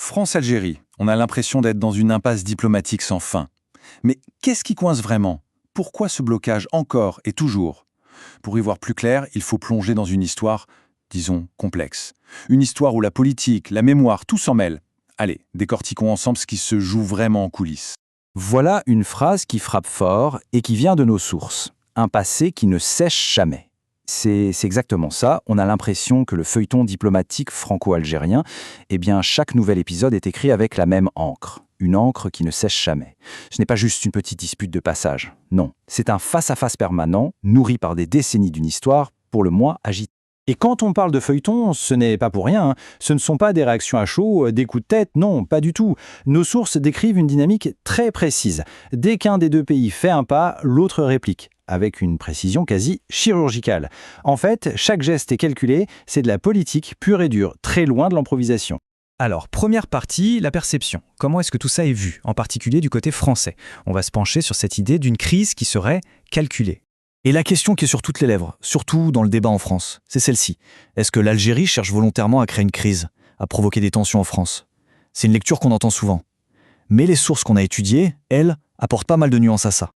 France-Algérie, on a l'impression d'être dans une impasse diplomatique sans fin. Mais qu'est-ce qui coince vraiment? Pourquoi ce blocage encore et toujours? Pour y voir plus clair, il faut plonger dans une histoire, disons, complexe. Une histoire où la politique, la mémoire, tout s'en mêle. Allez, décortiquons ensemble ce qui se joue vraiment en coulisses. Voilà une phrase qui frappe fort et qui vient de nos sources. Un passé qui ne sèche jamais. C'est exactement ça. On a l'impression que le feuilleton diplomatique franco-algérien, chaque nouvel épisode est écrit avec la même encre. Une encre qui ne sèche jamais. Ce n'est pas juste une petite dispute de passage. Non, c'est un face-à-face permanent, nourri par des décennies d'une histoire, pour le moins agitée. Et quand on parle de feuilleton, ce n'est pas pour rien. Ce ne sont pas des réactions à chaud, des coups de tête, non, pas du tout. Nos sources décrivent une dynamique très précise. Dès qu'un des deux pays fait un pas, l'autre réplique, avec une précision quasi chirurgicale. En fait, chaque geste est calculé, c'est de la politique pure et dure, très loin de l'improvisation. Alors, première partie, la perception. Comment est-ce que tout ça est vu, en particulier du côté français? On va se pencher sur cette idée d'une crise qui serait calculée. Et la question qui est sur toutes les lèvres, surtout dans le débat en France, c'est celle-ci. Est-ce que l'Algérie cherche volontairement à créer une crise, à provoquer des tensions en France? C'est une lecture qu'on entend souvent. Mais les sources qu'on a étudiées, elles, apportent pas mal de nuances à ça.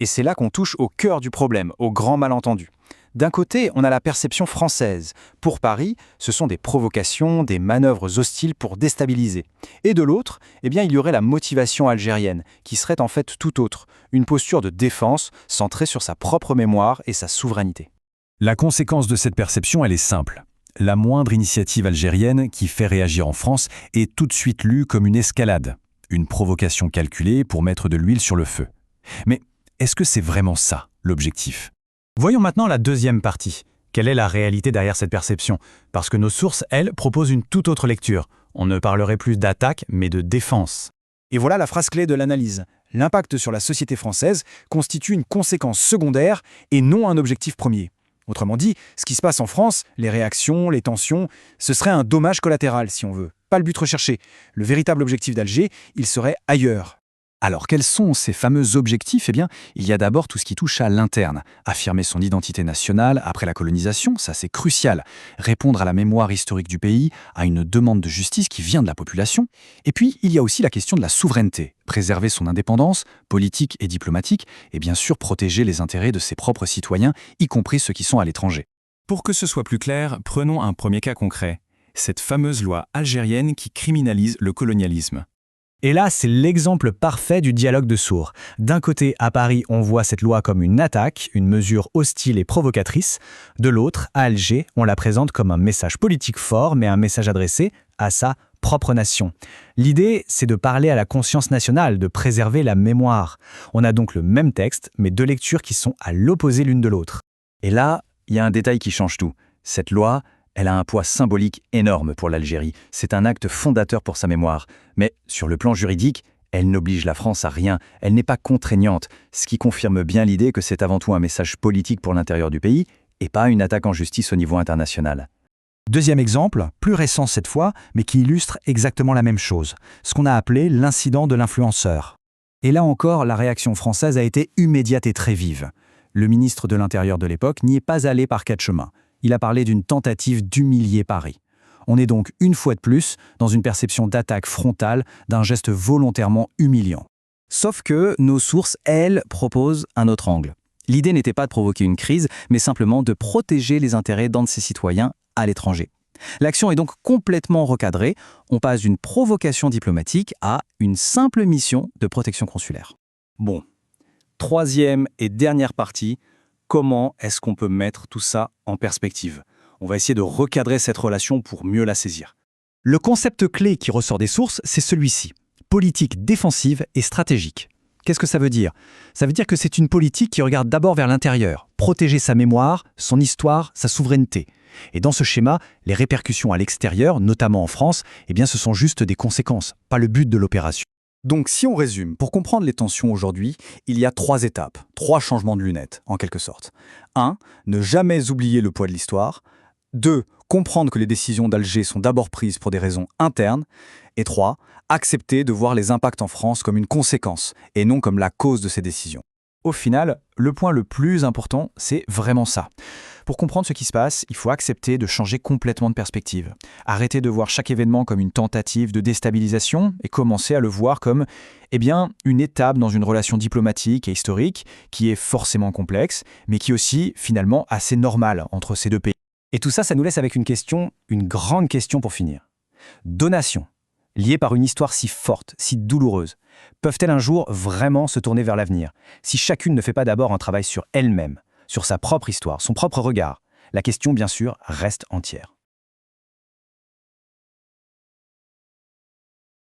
Et c'est là qu'on touche au cœur du problème, au grand malentendu. D'un côté, on a la perception française. Pour Paris, ce sont des provocations, des manœuvres hostiles pour déstabiliser. Et de l'autre, il y aurait la motivation algérienne, qui serait en fait tout autre, une posture de défense centrée sur sa propre mémoire et sa souveraineté. La conséquence de cette perception, elle est simple. La moindre initiative algérienne qui fait réagir en France est tout de suite lue comme une escalade, une provocation calculée pour mettre de l'huile sur le feu. Mais est-ce que c'est vraiment ça, l'objectif ? Voyons maintenant la deuxième partie. Quelle est la réalité derrière cette perception? Parce que nos sources, elles, proposent une toute autre lecture. On ne parlerait plus d'attaque, mais de défense. Et voilà la phrase clé de l'analyse. L'impact sur la société française constitue une conséquence secondaire et non un objectif premier. Autrement dit, ce qui se passe en France, les réactions, les tensions, ce serait un dommage collatéral si on veut, pas le but recherché. Le véritable objectif d'Alger, il serait ailleurs. Alors, quels sont ces fameux objectifs? Il y a d'abord tout ce qui touche à l'interne. Affirmer son identité nationale après la colonisation, ça c'est crucial. Répondre à la mémoire historique du pays, à une demande de justice qui vient de la population. Et puis, il y a aussi la question de la souveraineté. Préserver son indépendance, politique et diplomatique, et bien sûr protéger les intérêts de ses propres citoyens, y compris ceux qui sont à l'étranger. Pour que ce soit plus clair, prenons un premier cas concret. Cette fameuse loi algérienne qui criminalise le colonialisme. Et là, c'est l'exemple parfait du dialogue de sourds. D'un côté, à Paris, on voit cette loi comme une attaque, une mesure hostile et provocatrice. De l'autre, à Alger, on la présente comme un message politique fort, mais un message adressé à sa propre nation. L'idée, c'est de parler à la conscience nationale, de préserver la mémoire. On a donc le même texte, mais deux lectures qui sont à l'opposé l'une de l'autre. Et là, il y a un détail qui change tout. Cette loi, elle a un poids symbolique énorme pour l'Algérie. C'est un acte fondateur pour sa mémoire. Mais sur le plan juridique, elle n'oblige la France à rien. Elle n'est pas contraignante, ce qui confirme bien l'idée que c'est avant tout un message politique pour l'intérieur du pays et pas une attaque en justice au niveau international. Deuxième exemple, plus récent cette fois, mais qui illustre exactement la même chose. Ce qu'on a appelé l'incident de l'influenceur. Et là encore, la réaction française a été immédiate et très vive. Le ministre de l'Intérieur de l'époque n'y est pas allé par quatre chemins. Il a parlé d'une tentative d'humilier Paris. On est donc, une fois de plus, dans une perception d'attaque frontale, d'un geste volontairement humiliant. Sauf que nos sources, elles, proposent un autre angle. L'idée n'était pas de provoquer une crise, mais simplement de protéger les intérêts d'un de ses citoyens à l'étranger. L'action est donc complètement recadrée. On passe d'une provocation diplomatique à une simple mission de protection consulaire. Bon, troisième et dernière partie. Comment est-ce qu'on peut mettre tout ça en perspective? On va essayer de recadrer cette relation pour mieux la saisir. Le concept clé qui ressort des sources, c'est celui-ci. Politique défensive et stratégique. Qu'est-ce que ça veut dire? Ça veut dire que c'est une politique qui regarde d'abord vers l'intérieur, protéger sa mémoire, son histoire, sa souveraineté. Et dans ce schéma, les répercussions à l'extérieur, notamment en France, ce sont juste des conséquences, pas le but de l'opération. Donc si on résume, pour comprendre les tensions aujourd'hui, il y a 3 étapes, 3 changements de lunettes, en quelque sorte. 1. Ne jamais oublier le poids de l'histoire. 2. Comprendre que les décisions d'Alger sont d'abord prises pour des raisons internes. Et 3. Accepter de voir les impacts en France comme une conséquence, et non comme la cause de ces décisions. Au final, le point le plus important, c'est vraiment ça. Pour comprendre ce qui se passe, il faut accepter de changer complètement de perspective. Arrêter de voir chaque événement comme une tentative de déstabilisation et commencer à le voir comme une étape dans une relation diplomatique et historique qui est forcément complexe, mais qui est aussi finalement assez normale entre ces deux pays. Et tout ça, ça nous laisse avec une question, une grande question pour finir. Donations, liées par une histoire si forte, si douloureuse, peuvent-elles un jour vraiment se tourner vers l'avenir, si chacune ne fait pas d'abord un travail sur elle-même, sur sa propre histoire, son propre regard? La question, bien sûr, reste entière.